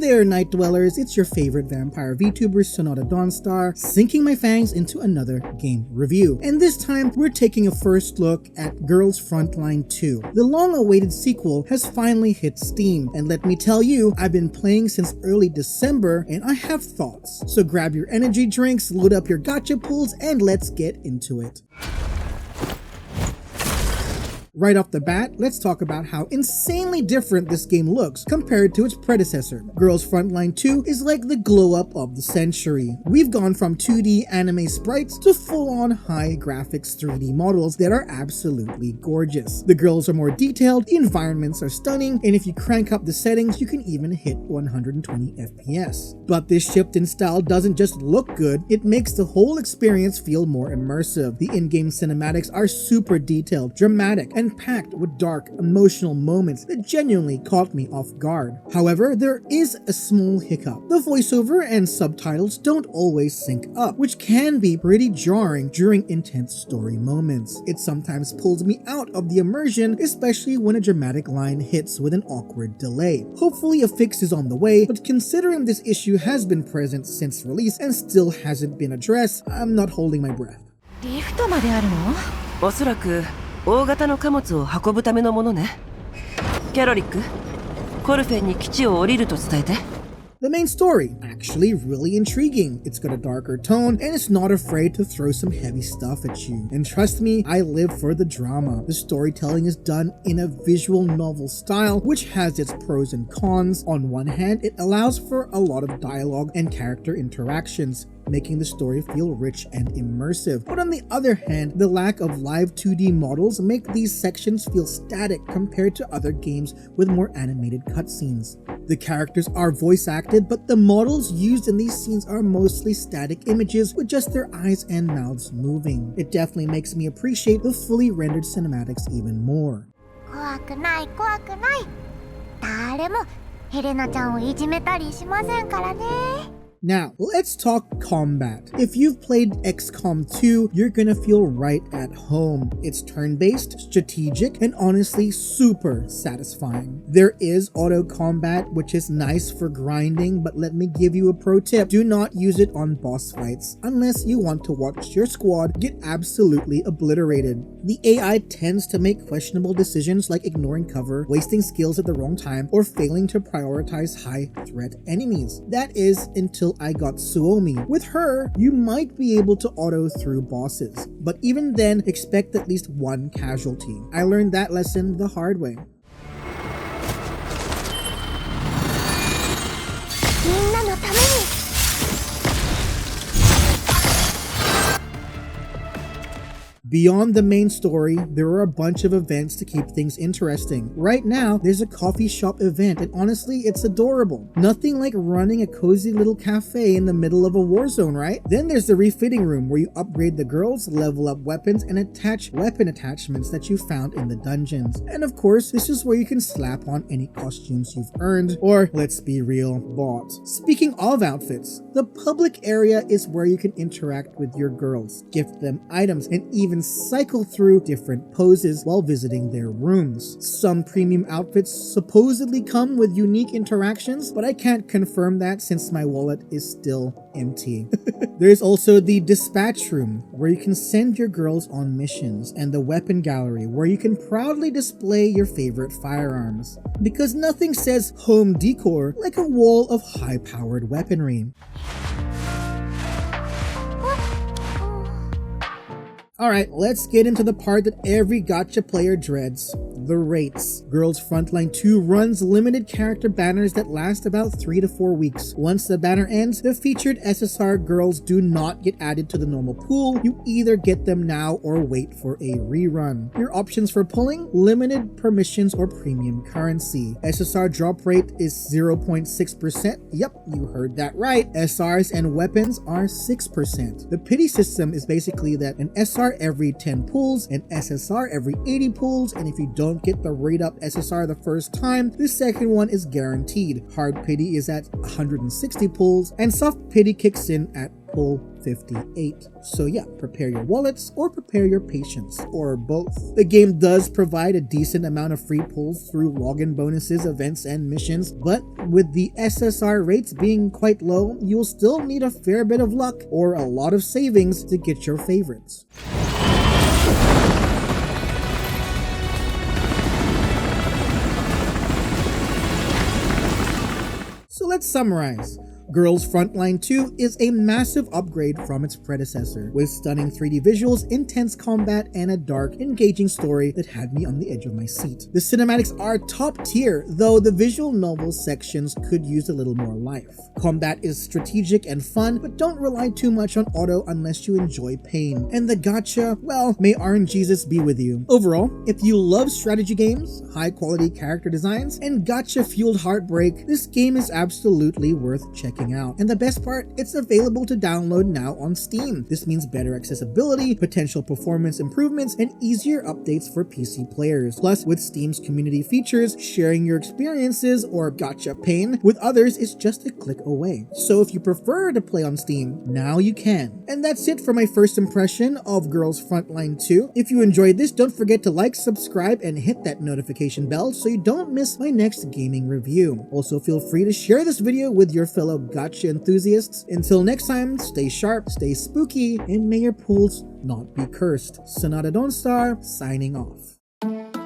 there, Night Dwellers, it's your favorite vampire VTuber, Sonata Dawnstar, sinking my fangs into another game review. And this time, we're taking a first look at Girls Frontline 2. The long-awaited sequel has finally hit Steam, and let me tell you, I've been playing since early December, and I have thoughts. So grab your energy drinks, load up your gacha pools, and let's get into it. Right off the bat, let's talk about how insanely different this game looks compared to its predecessor. Girls Frontline 2 is like the glow-up of the century. We've gone from 2D anime sprites to full-on high graphics 3D models that are absolutely gorgeous. The girls are more detailed, the environments are stunning, and if you crank up the settings, you can even hit 120 FPS. But this shift in style doesn't just look good, it makes the whole experience feel more immersive. The in-game cinematics are super detailed, dramatic, and packed with dark, emotional moments that genuinely caught me off guard. However, there is a small hiccup. The voiceover and subtitles don't always sync up, which can be pretty jarring during intense story moments. It sometimes pulls me out of the immersion, especially when a dramatic line hits with an awkward delay. Hopefully a fix is on the way, but considering this issue has been present since release and still hasn't been addressed, I'm not holding my breath. リフトまであるの？おそらく大型の貨物を運ぶためのものね。キャロリック、コルフェンに基地を降りると伝えて。The main story, actually really intriguing. It's got a darker tone and it's not afraid to throw some heavy stuff at you. And trust me, I live for the drama. The storytelling is done in a visual novel style, which has its pros and cons. On one hand, it allows for a lot of dialogue and character interactions, making the story feel rich and immersive. But on the other hand, the lack of live 2D models make these sections feel static compared to other games with more animated cutscenes. The characters are voice acted, but the models used in these scenes are mostly static images with just their eyes and mouths moving. It definitely makes me appreciate the fully rendered cinematics even more. 怖くない怖くない。誰もヘレナちゃんをいじめたりしませんからね。Now, let's talk combat. If you've played XCOM-2, you're gonna feel right at home. It's turn-based, strategic, and honestly super satisfying. There is auto combat, which is nice for grinding, but let me give you a pro tip. Do not use it on boss fights, unless you want to watch your squad get absolutely obliterated. The AI tends to make questionable decisions like ignoring cover, wasting skills at the wrong time, or failing to prioritize high-threat enemies. That is until I got Suomi. With her, you might be able to auto through bosses, but even then, expect at least one casualty. I learned that lesson the hard way. Beyond the main story, there are a bunch of events to keep things interesting. Right now, there's a coffee shop event, and honestly, it's adorable. Nothing like running a cozy little cafe in the middle of a war zone, right? Then there's the refitting room where you upgrade the girls, level up weapons, and attach weapon attachments that you found in the dungeons. And of course, this is where you can slap on any costumes you've earned, or let's be real, bought. Speaking of outfits, the public area is where you can interact with your girls, gift them items, and even cycle through different poses while visiting their rooms. Some premium outfits supposedly come with unique interactions, but I can't confirm that since my wallet is still empty. There's also the dispatch room, where you can send your girls on missions, and the weapon gallery, where you can proudly display your favorite firearms. Because nothing says home decor like a wall of high-powered weaponry. Alright, let's get into the part that every gacha player dreads. The rates. Girls Frontline 2 runs limited character banners that last about 3 to 4 weeks. Once the banner ends, the featured SSR girls do not get added to the normal pool. You either get them now or wait for a rerun. Your options for pulling: limited permissions or premium currency. SSR drop rate is 0.6%. Yep, you heard that right. SRs and weapons are 6%. The pity system is basically that an SR every 10 pulls, an SSR every 80 pulls, and if you don't get the rate up SSR the first time, the second one is guaranteed. Hard pity is at 160 pulls, and soft pity kicks in at pull 58. So yeah, prepare your wallets or prepare your patience, or both. The game does provide a decent amount of free pulls through login bonuses, events, and missions, but with the SSR rates being quite low, you'll still need a fair bit of luck or a lot of savings to get your favorites. So let's summarize. Girls Frontline 2 is a massive upgrade from its predecessor, with stunning 3D visuals, intense combat, and a dark, engaging story that had me on the edge of my seat. The cinematics are top tier, though the visual novel sections could use a little more life. Combat is strategic and fun, but don't rely too much on auto unless you enjoy pain. And the gacha, well, may RNGesus be with you. Overall, if you love strategy games, high-quality character designs, and gacha-fueled heartbreak, this game is absolutely worth checking out. And the best part, it's available to download now on Steam. This means better accessibility, potential performance improvements, and easier updates for PC players. Plus, with Steam's community features, sharing your experiences or gacha pain with others is just a click away. So if you prefer to play on Steam, now you can. And that's it for my first impression of Girls Frontline 2. If you enjoyed this, don't forget to like, subscribe, and hit that notification bell so you don't miss my next gaming review. Also, feel free to share this video with your fellow gacha enthusiasts. Until next time, stay sharp, stay spooky, and may your pools not be cursed. Sonata Dawnstar, signing off.